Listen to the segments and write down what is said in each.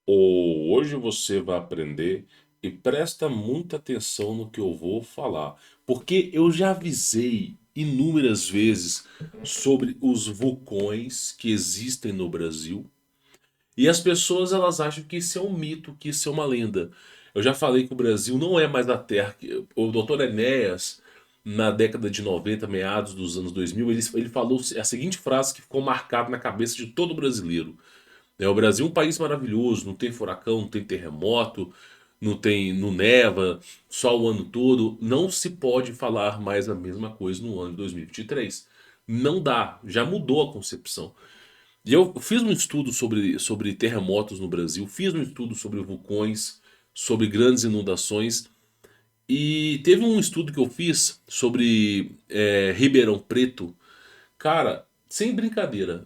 Hoje você vai aprender e presta muita atenção no que eu vou falar, porque eu já avisei inúmeras vezes sobre os vulcões que existem no Brasil e as pessoas elas acham que isso é um mito, que isso é uma lenda. Eu já falei que o Brasil não é mais a terra que o Dr. Enéas na década de 90, meados dos anos 2000, ele falou a seguinte frase que ficou marcada na cabeça de todo brasileiro. O Brasil é um país maravilhoso, não tem furacão, não tem terremoto, não neva, só o ano todo. Não se pode falar mais a mesma coisa no ano de 2023. Não dá, já mudou a concepção. E eu fiz um estudo sobre terremotos no Brasil, fiz um estudo sobre vulcões, sobre grandes inundações, e teve um estudo que eu fiz sobre Ribeirão Preto. Cara, sem brincadeira,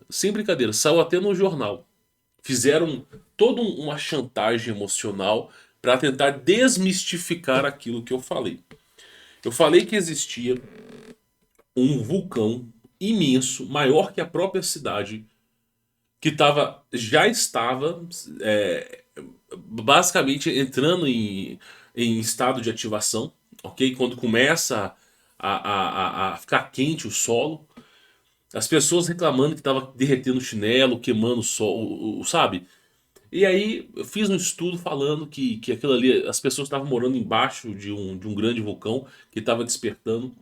saiu até no jornal. Fizeram toda uma chantagem emocional para tentar desmistificar aquilo que eu falei. Eu falei que existia um vulcão imenso, maior que a própria cidade, que já estava basicamente entrando em estado de ativação, ok? Quando começa a ficar quente o solo, as pessoas reclamando que estava derretendo o chinelo, queimando o sol, sabe? E aí eu fiz um estudo falando que aquilo ali, as pessoas estavam morando embaixo de um grande vulcão que estava despertando.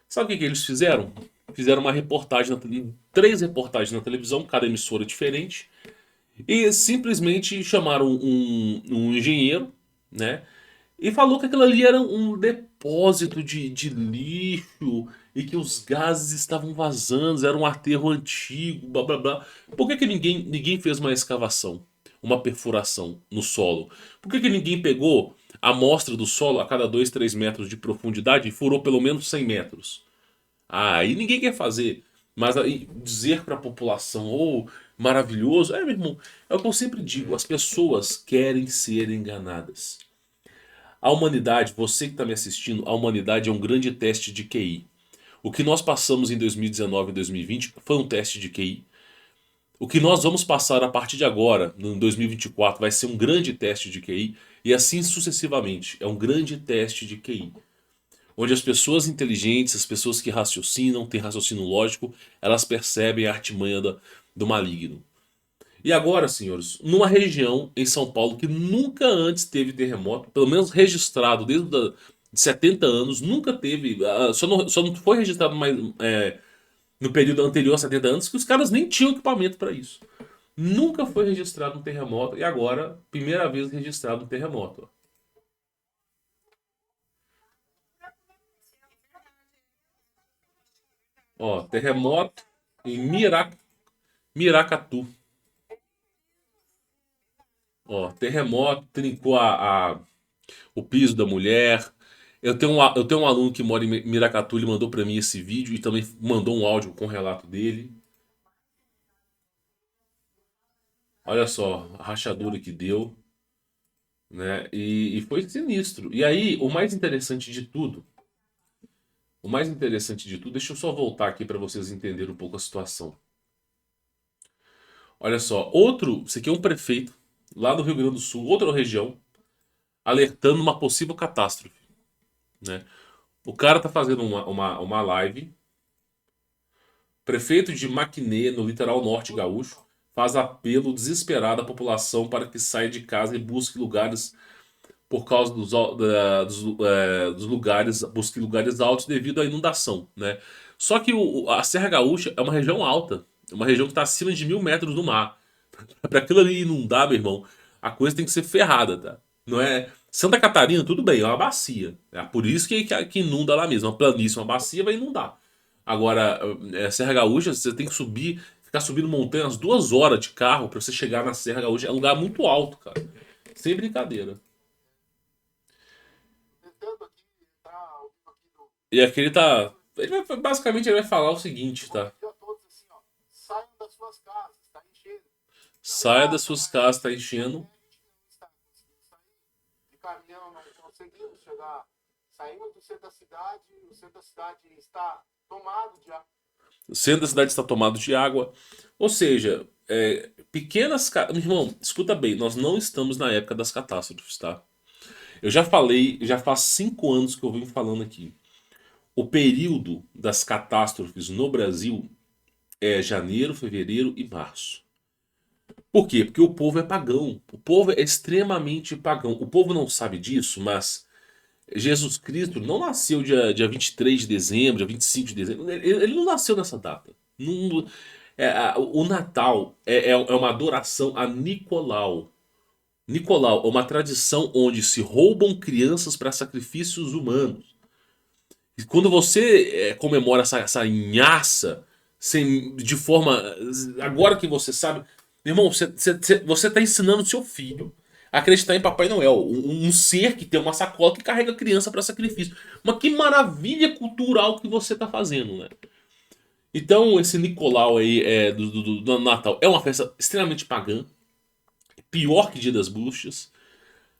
Sabe o que eles fizeram? Fizeram uma reportagem, três reportagens na televisão, cada emissora diferente, e simplesmente chamaram um engenheiro, né? E falou que aquilo ali era um depósito de lixo e que os gases estavam vazando, era um aterro antigo, blá blá blá. Por que ninguém fez uma escavação, uma perfuração no solo? Por que ninguém pegou a amostra do solo a cada 2, 3 metros de profundidade e furou pelo menos 100 metros? Ah, aí ninguém quer fazer. Mas aí dizer para a população, oh, maravilhoso, meu irmão, é o que eu sempre digo, as pessoas querem ser enganadas. A humanidade, você que está me assistindo, a humanidade é um grande teste de QI. O que nós passamos em 2019 e 2020 foi um teste de QI. O que nós vamos passar a partir de agora, em 2024, vai ser um grande teste de QI. E assim sucessivamente. É um grande teste de QI. Onde as pessoas inteligentes, as pessoas que raciocinam, têm raciocínio lógico, elas percebem a artimanha do maligno. E agora, senhores, numa região em São Paulo que nunca antes teve terremoto, pelo menos registrado desde de 70 anos, nunca teve, só não foi registrado mais, no período anterior a 70 anos, que os caras nem tinham equipamento para isso. Nunca foi registrado um terremoto e agora, primeira vez registrado um terremoto. Ó, terremoto em Miracatu. Ó, terremoto trincou o piso da mulher. Eu tenho um aluno que mora em Miracatu, ele mandou para mim esse vídeo e também mandou um áudio com o relato dele. Olha só a rachadura que deu, né? E foi sinistro. E aí, o mais interessante de tudo, deixa eu só voltar aqui para vocês entenderem um pouco a situação. Olha só, isso aqui é um prefeito lá do Rio Grande do Sul, outra região, alertando uma possível catástrofe, né? O cara tá fazendo uma live. Prefeito de Maquiné, no litoral norte gaúcho, faz apelo desesperado à população para que saia de casa e busque lugares por causa dos lugares, busque lugares altos devido à inundação, né? Só que a Serra Gaúcha é uma região alta, é uma região que está acima de 1.000 metros do mar. Para aquilo ali inundar, meu irmão, a coisa tem que ser ferrada, tá? Não é Santa Catarina, tudo bem, é uma bacia. É por isso que inunda lá mesmo. Uma planície, uma bacia vai inundar. Agora, Serra Gaúcha, você tem que subir, ficar subindo montanhas 2 horas de carro para você chegar na Serra Gaúcha. É um lugar muito alto, cara. Sem brincadeira. E aqui ele tá. Basicamente ele vai falar o seguinte, tá? Saia das suas casas, tá enchendo. O centro da cidade está tomado de água. Ou seja, pequenas. Meu irmão, escuta bem, nós não estamos na época das catástrofes, tá? Eu já falei, já faz 5 anos que eu venho falando aqui. O período das catástrofes no Brasil é janeiro, fevereiro e março. Por quê? Porque o povo é pagão. O povo é extremamente pagão. O povo não sabe disso, mas Jesus Cristo não nasceu dia 23 de dezembro, dia 25 de dezembro. Ele não nasceu nessa data. O Natal é uma adoração a Nicolau. Nicolau é uma tradição onde se roubam crianças para sacrifícios humanos. E quando você comemora essa nhaça de forma. Agora que você sabe. Meu irmão, você está ensinando seu filho a acreditar em Papai Noel. Um ser que tem uma sacola que carrega criança para sacrifício. Mas que maravilha cultural que você está fazendo, né? Então, esse Nicolau aí do Natal é uma festa extremamente pagã. Pior que Dia das Bruxas.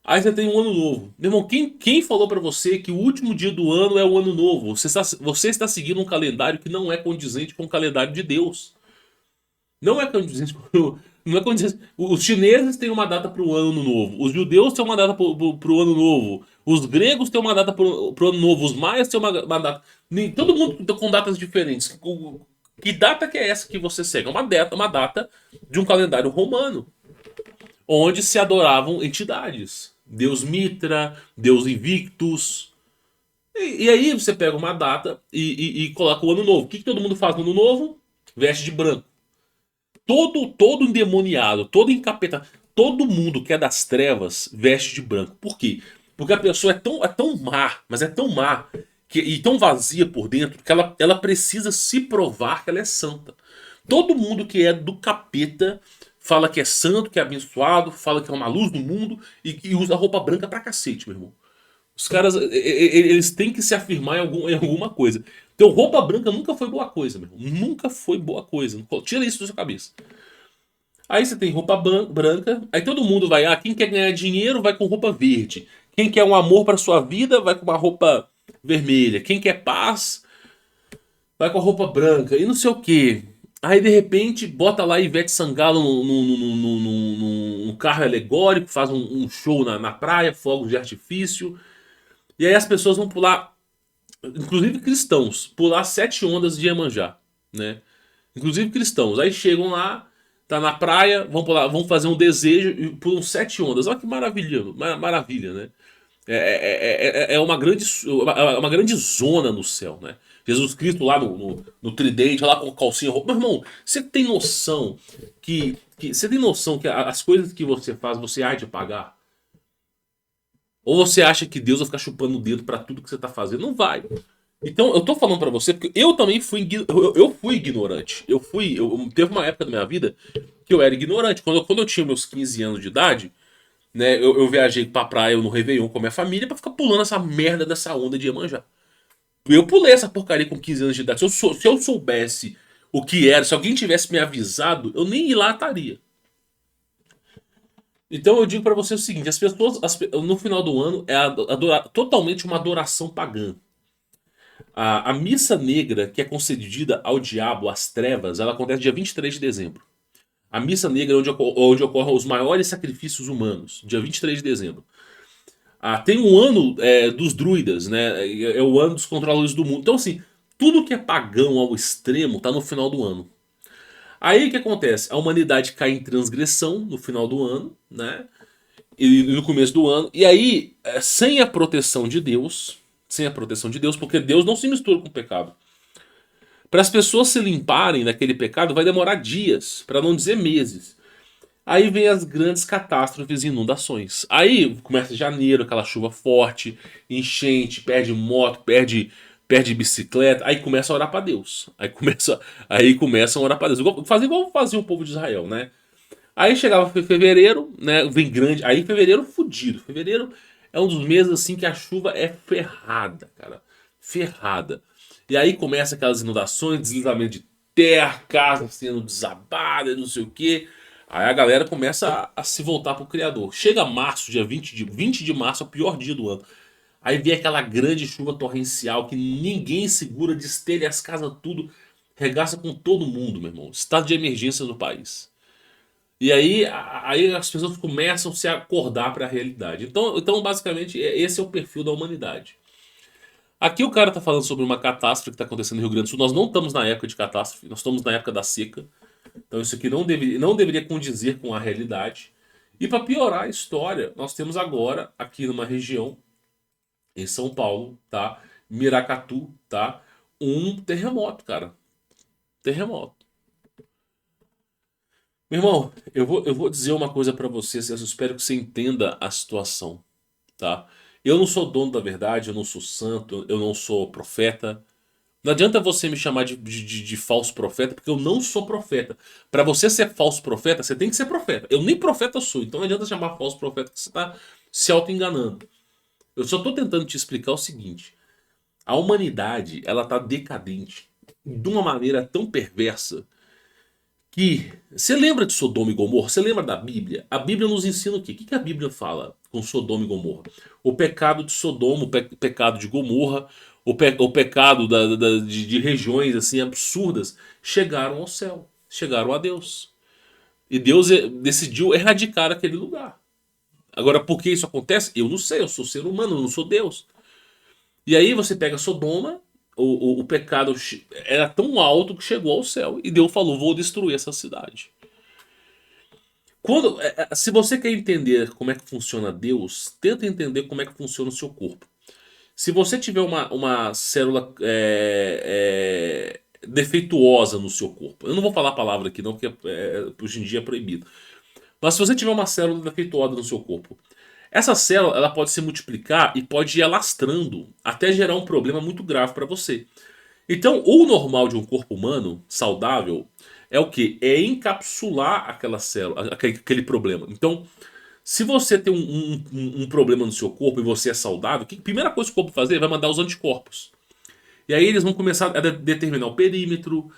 Aí você tem um ano novo. Meu irmão, quem falou pra você que o último dia do ano é o ano novo? Você está seguindo um calendário que não é condizente com o calendário de Deus. Não é condizente com. Não é condizente. Os chineses têm uma data para o ano novo. Os judeus têm uma data para o ano novo. Os gregos têm uma data para o ano novo. Os maias têm uma data. Todo mundo tá com datas diferentes. Que data que é essa que você segue? É uma data de um calendário romano onde se adoravam entidades. Deus Mitra, Deus Invictus. E aí você pega uma data e coloca o ano novo. O que todo mundo faz no ano novo? Veste de branco. Todo endemoniado, todo encapetado, todo mundo que é das trevas veste de branco. Por quê? Porque a pessoa é tão má, mas é tão má e tão vazia por dentro que ela precisa se provar que ela é santa. Todo mundo que é do capeta fala que é santo, que é abençoado, fala que é uma luz do mundo e usa roupa branca pra cacete, meu irmão. Os caras, eles têm que se afirmar em alguma coisa. Então, roupa branca nunca foi boa coisa, meu irmão. Nunca foi boa coisa. Tira isso da sua cabeça. Aí você tem roupa branca, aí todo mundo vai, quem quer ganhar dinheiro vai com roupa verde. Quem quer um amor para sua vida vai com uma roupa vermelha. Quem quer paz vai com a roupa branca e não sei o que. Aí de repente bota lá Ivete Sangalo num carro alegórico, faz um show na praia, fogos de artifício. E aí as pessoas vão pular, inclusive cristãos, pular 7 ondas de Iemanjá, né? Inclusive cristãos. Aí chegam lá, tá na praia, vão pular, vão fazer um desejo e pulam 7 ondas. Olha que maravilha, maravilha, né? É uma grande zona no céu, né? Jesus Cristo lá no tridente, lá com a calcinha roupa. Meu irmão, você tem noção você tem noção que as coisas que você faz, você há de pagar? Ou você acha que Deus vai ficar chupando o dedo pra tudo que você tá fazendo? Não vai. Então, eu tô falando pra você porque eu também eu fui ignorante. Teve uma época da minha vida que eu era ignorante. Quando eu tinha meus 15 anos de idade, né, eu viajei pra praia no Réveillon com a minha família pra ficar pulando essa merda dessa onda de Iemanjá. Eu pulei essa porcaria com 15 anos de idade. Se eu soubesse o que era, se alguém tivesse me avisado, eu nem lá estaria. Então eu digo pra você o seguinte: as pessoas, no final do ano, totalmente uma adoração pagã. A missa negra que é concedida ao diabo, às trevas, ela acontece dia 23 de dezembro. A missa negra é onde ocorrem os maiores sacrifícios humanos, dia 23 de dezembro. Tem o ano dos druidas, né? É o ano dos controladores do mundo. Então, assim, tudo que é pagão ao extremo tá no final do ano. Aí o que acontece? A humanidade cai em transgressão no final do ano, né? E no começo do ano. E aí, sem a proteção de Deus, porque Deus não se mistura com o pecado. Para as pessoas se limparem daquele pecado vai demorar dias, para não dizer meses. Aí vem as grandes catástrofes e inundações. Aí começa janeiro, aquela chuva forte, enchente, perde moto, perde bicicleta. Aí começa a orar para Deus. Aí começam a orar para Deus. Igual fazia o povo de Israel, né? Aí chegava fevereiro, né? Vem grande. Aí fevereiro fudido. Fevereiro é um dos meses assim que a chuva é ferrada, cara. Ferrada. E aí começa aquelas inundações, deslizamento de terra, casa sendo desabada, não sei o quê. Aí a galera começa a se voltar pro Criador. Chega março, dia 20 de março, é o pior dia do ano. Aí vem aquela grande chuva torrencial que ninguém segura, destelha as casas tudo. regaça com todo mundo, meu irmão. Estado de emergência no país. E aí, aí as pessoas começam a se acordar para a realidade. Então, basicamente, esse é o perfil da humanidade. Aqui o cara tá falando sobre uma catástrofe que está acontecendo no Rio Grande do Sul. Nós não estamos na época de catástrofe, nós estamos na época da seca. Então isso aqui não deveria condizer com a realidade. E para piorar a história, nós temos agora, aqui numa região, em São Paulo, tá? Miracatu, tá? Um terremoto, cara. Terremoto. Meu irmão, eu vou dizer uma coisa pra você, eu espero que você entenda a situação, tá? Eu não sou dono da verdade, eu não sou santo, eu não sou profeta. Não adianta você me chamar de falso profeta, porque eu não sou profeta. Pra você ser falso profeta, você tem que ser profeta. Eu nem profeta sou, então não adianta chamar falso profeta, que você tá se auto-enganando. Eu só tô tentando te explicar o seguinte. A humanidade, ela tá decadente de uma maneira tão perversa que... Você lembra de Sodoma e Gomorra? Você lembra da Bíblia? A Bíblia nos ensina o quê? O que a Bíblia fala com Sodoma e Gomorra? O pecado de Sodoma, pecado de Gomorra, o pecado de regiões assim absurdas chegaram ao céu, chegaram a Deus. E Deus decidiu erradicar aquele lugar. Agora, por que isso acontece? Eu não sei, eu sou ser humano, eu não sou Deus. E aí você pega Sodoma, o pecado era tão alto que chegou ao céu. E Deus falou, vou destruir essa cidade. Se você quer entender como é que funciona Deus, tenta entender como é que funciona o seu corpo. Se você tiver uma célula defeituosa no seu corpo, eu não vou falar a palavra aqui não, porque hoje em dia é proibido. Mas se você tiver uma célula defeituosa no seu corpo, essa célula ela pode se multiplicar e pode ir alastrando até gerar um problema muito grave para você. Então, o normal de um corpo humano saudável é o que? É encapsular aquela célula, aquele problema. Então, se você tem um problema no seu corpo e você é saudável, a primeira coisa que o corpo vai fazer vai mandar os anticorpos. E aí eles vão começar a determinar o perímetro,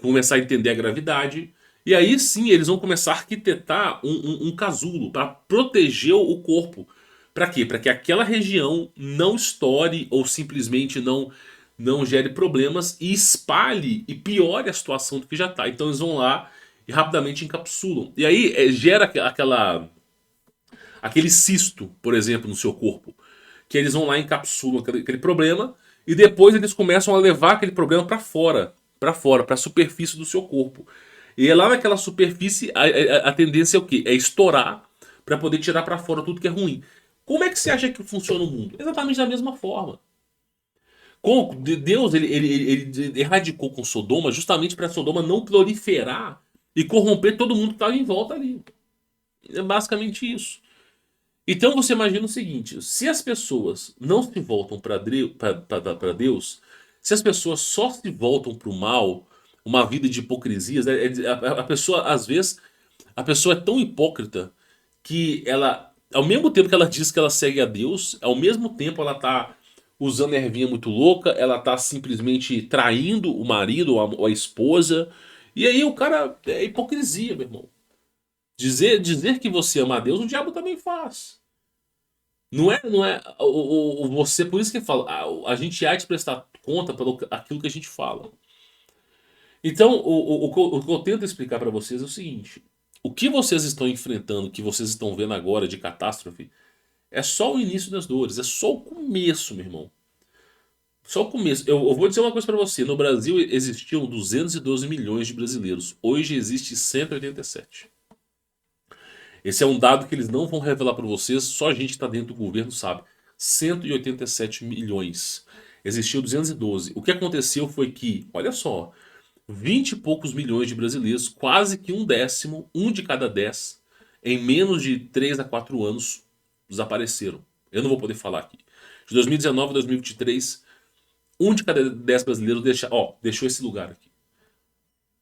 começar a entender a gravidade. E aí sim eles vão começar a arquitetar um casulo para proteger o corpo. Para quê? Para que aquela região não estoure ou simplesmente não gere problemas e espalhe e piore a situação do que já está. Então eles vão lá e rapidamente encapsulam. E aí gera aquele cisto, por exemplo, no seu corpo. Que eles vão lá e encapsulam aquele problema e depois eles começam a levar aquele problema para fora, para a superfície do seu corpo. E é lá naquela superfície a tendência é o quê? É estourar para poder tirar para fora tudo que é ruim. Como é que você acha que funciona o mundo? Exatamente da mesma forma. Deus ele erradicou com Sodoma justamente para Sodoma não proliferar e corromper todo mundo que estava em volta ali. É basicamente isso. Então você imagina o seguinte: se as pessoas não se voltam para Deus, se as pessoas só se voltam para o mal, uma vida de hipocrisias, a pessoa, às vezes, a pessoa é tão hipócrita que ela, ao mesmo tempo que ela diz que ela segue a Deus, ao mesmo tempo ela tá usando ervinha muito louca, ela tá simplesmente traindo o marido ou a esposa. E aí o cara é hipocrisia, meu irmão. Dizer que você ama a Deus, o diabo também faz. Não é você, por isso que fala, a gente há de prestar conta pelo aquilo que a gente fala. Então, o que eu tento explicar para vocês é o seguinte: o que vocês estão enfrentando, o que vocês estão vendo agora de catástrofe, é só o início das dores, é só o começo, meu irmão. Só o começo. Eu vou dizer uma coisa para você: no Brasil existiam 212 milhões de brasileiros, hoje existe 187. Esse é um dado que eles não vão revelar para vocês, só a gente que está dentro do governo sabe. 187 milhões. Existiu 212. O que aconteceu foi que, olha só, 20 e poucos milhões de brasileiros, quase que um décimo, um de cada 10, em menos de 3 a 4 anos, desapareceram. Eu não vou poder falar aqui. De 2019 a 2023, um de cada 10 brasileiros deixou esse lugar aqui.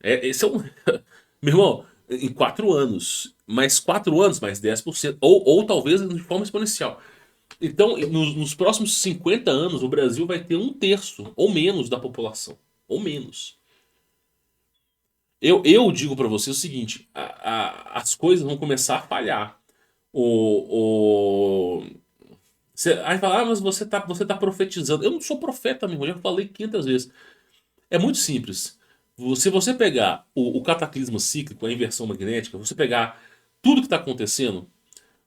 Esse é um. Meu irmão, em 4 anos, mais 4 anos, mais 10%, ou talvez de forma exponencial. Então, nos próximos 50 anos, o Brasil vai ter um terço ou menos da população. Ou menos. Eu digo pra você o seguinte: as coisas vão começar a falhar. Aí fala, mas você tá profetizando. Eu não sou profeta, meu irmão, já falei 500 vezes. É muito simples. Se você pegar o cataclisma cíclico, a inversão magnética, você pegar tudo que está acontecendo,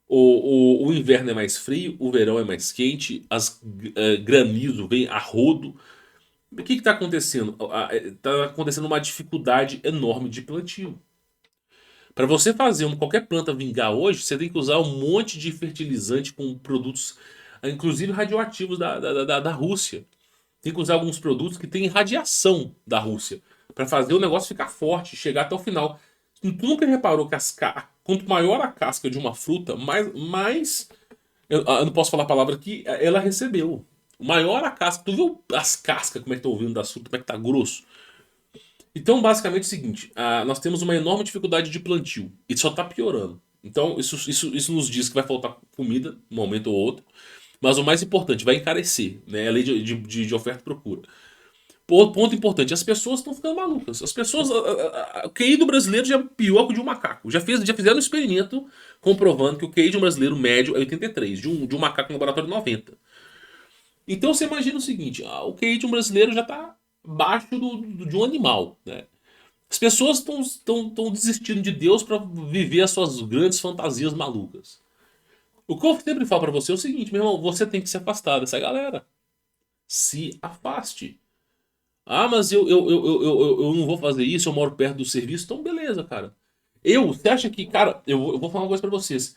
o inverno é mais frio, o verão é mais quente, granizo vem a rodo. O que está acontecendo? Está acontecendo uma dificuldade enorme de plantio. Para você fazer qualquer planta vingar hoje, você tem que usar um monte de fertilizante com produtos, inclusive radioativos da Rússia. Tem que usar alguns produtos que têm radiação da Rússia para fazer o negócio ficar forte, chegar até o final. E tu nunca reparou que quanto maior a casca de uma fruta, mais eu não posso falar a palavra que ela recebeu. Maior a casca. Tu viu as cascas, como é que estão vindo das frutas, como é que tá grosso? Então, basicamente é o seguinte: nós temos uma enorme dificuldade de plantio e só está piorando. Então, isso nos diz que vai faltar comida, um momento ou outro. Mas o mais importante, vai encarecer, né? É a lei de oferta e procura. Ponto importante, as pessoas estão ficando malucas. As pessoas. O QI do brasileiro já é pior que o de um macaco. Já fizeram um experimento comprovando que o QI de um brasileiro médio é 83, de um macaco em laboratório 90. Então você imagina o seguinte: o QI de um brasileiro já está abaixo de um animal, né? As pessoas estão desistindo de Deus para viver as suas grandes fantasias malucas. O que eu sempre falo para você é o seguinte, meu irmão, você tem que se afastar dessa galera. Se afaste. Ah, mas eu não vou fazer isso, eu moro perto do serviço. Então, beleza, cara. Você acha que, cara, eu vou falar uma coisa pra vocês.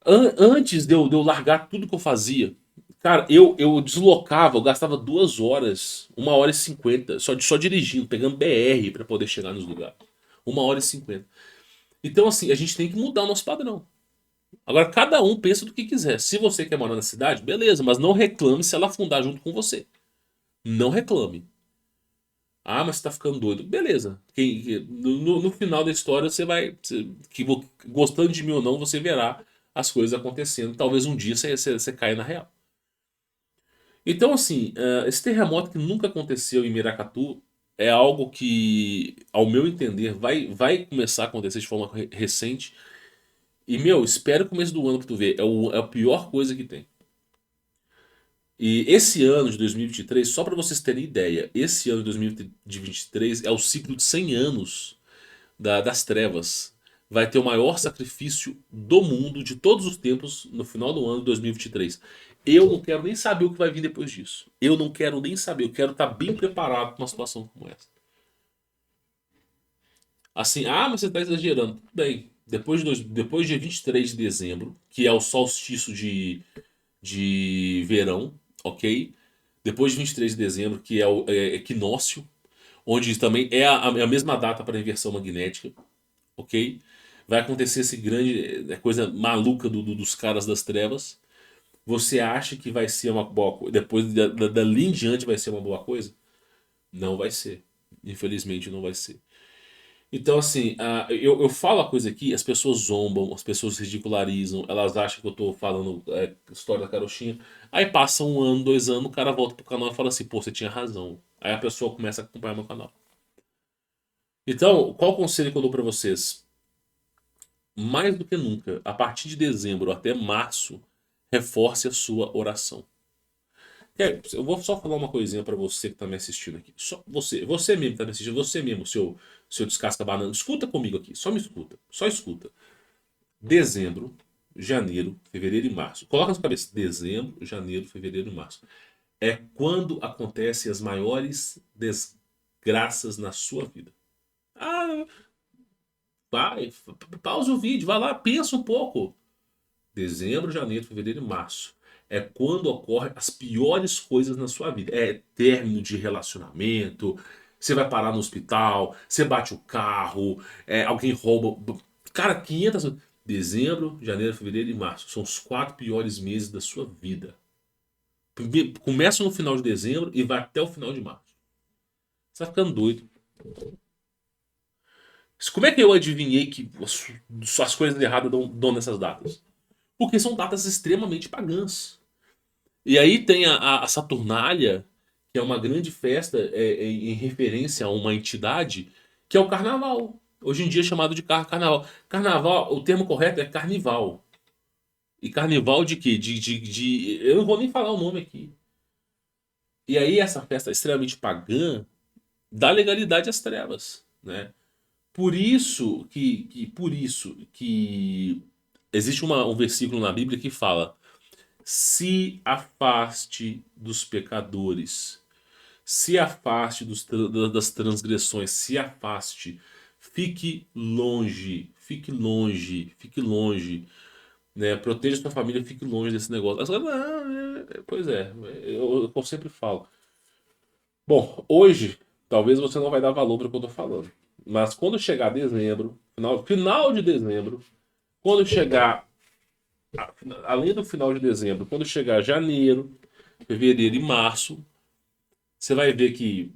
Antes de eu largar tudo que eu fazia, cara, eu deslocava, eu gastava 2 horas, 1 hora e 50, só dirigindo, pegando BR pra poder chegar nos lugares. 1 hora e 50. Então, assim, a gente tem que mudar o nosso padrão. Agora, cada um pensa do que quiser. Se você quer morar na cidade, beleza, mas não reclame se ela afundar junto com você. Não reclame. Ah, mas você tá ficando doido. Beleza. No final da história, gostando de mim ou não, você verá as coisas acontecendo. Talvez um dia você caia na real. Então, assim, esse terremoto que nunca aconteceu em Miracatu é algo que, ao meu entender, vai começar a acontecer de forma recente. E, meu, espera o começo do ano pra tu ver. É a pior coisa que tem. E esse ano de 2023, só para vocês terem ideia, esse ano de 2023 é o ciclo de 100 anos das trevas. Vai ter o maior sacrifício do mundo de todos os tempos no final do ano de 2023. Eu não quero nem saber o que vai vir depois disso. Eu não quero nem saber. Eu quero estar bem preparado para uma situação como essa. Assim, mas você está exagerando. Tudo bem. Depois de 23 de dezembro, que é o solstício de verão, ok? Depois de 23 de dezembro, que é o equinócio, onde também é a mesma data para a inversão magnética, ok? Vai acontecer esse grande coisa maluca dos caras das trevas. Você acha que vai ser uma boa coisa? Depois dali em diante vai ser uma boa coisa? Não vai ser. Infelizmente não vai ser. Então, assim, eu falo a coisa aqui, as pessoas zombam, as pessoas ridicularizam, elas acham que eu tô falando história da carochinha. Aí passa 1 ano, 2 anos, o cara volta pro canal e fala assim, pô, você tinha razão. Aí a pessoa começa a acompanhar meu canal. Então, qual o conselho que eu dou pra vocês? Mais do que nunca, a partir de dezembro até março, reforce a sua oração. Eu vou só falar uma coisinha pra você que tá me assistindo aqui. Só você mesmo que tá me assistindo, você mesmo, seu descasca banana. Escuta comigo aqui, só me escuta, só escuta. Dezembro, janeiro, fevereiro e março. Coloca na sua cabeça, dezembro, janeiro, fevereiro e março. É quando acontecem as maiores desgraças na sua vida. Ah, vai, pausa o vídeo, vai lá, pensa um pouco. Dezembro, janeiro, fevereiro e março. É quando ocorrem as piores coisas na sua vida. É término de relacionamento, você vai parar no hospital, você bate o carro, alguém rouba. Cara, 500. Dezembro, janeiro, fevereiro e março. São os 4 piores meses da sua vida. Começa no final de dezembro e vai até o final de março. Você tá ficando doido. Como é que eu adivinhei que as coisas erradas dão nessas datas? Porque são datas extremamente pagãs. E aí tem a Saturnália, que é uma grande festa em referência a uma entidade, que é o Carnaval. Hoje em dia é chamado de Carnaval. Carnaval, o termo correto é Carnival. E Carnival de quê? Eu não vou nem falar o nome aqui. E aí essa festa extremamente pagã, dá legalidade às trevas, né? Por isso que existe um versículo na Bíblia que fala: se afaste dos pecadores, se afaste das transgressões, se afaste, fique longe, fique longe, né? Proteja sua família, fique longe desse negócio. Aí você fala, "Não, pois é, eu sempre falo. Bom, hoje talvez você não vai dar valor para o que eu tô falando. Mas quando chegar dezembro, final de dezembro, quando chegar, além do final de dezembro, quando chegar janeiro, fevereiro e março, você vai ver que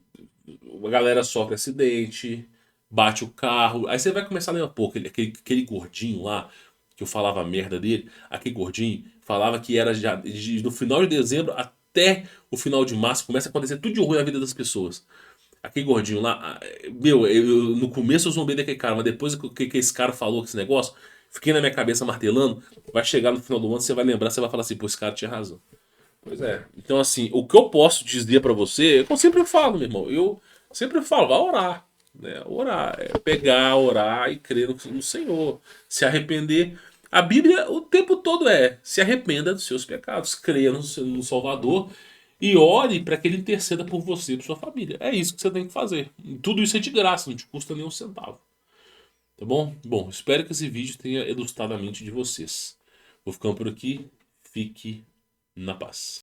a galera sofre acidente, bate o carro. Aí você vai começar a lembrar, pô, aquele gordinho lá, que eu falava merda dele, aquele gordinho falava que era já no final de dezembro até o final de março começa a acontecer tudo de ruim na vida das pessoas. Aquele gordinho lá, meu, no começo eu zombei daquele cara, mas depois que esse cara falou esse negócio, fiquei na minha cabeça martelando. Vai chegar no final do ano, você vai lembrar, você vai falar assim, pô, esse cara tinha razão. Pois é. Então, assim, o que eu posso dizer pra você é o que eu sempre falo, meu irmão. Eu sempre falo, vai orar. Né? Orar. É pegar, orar e crer no Senhor. Se arrepender. A Bíblia o tempo todo se arrependa dos seus pecados, creia no Salvador e ore para que ele interceda por você e por sua família. É isso que você tem que fazer. Tudo isso é de graça, não te custa nem um centavo. Tá bom? Bom, espero que esse vídeo tenha elucidado a mente de vocês. Vou ficando por aqui. Fique na paz.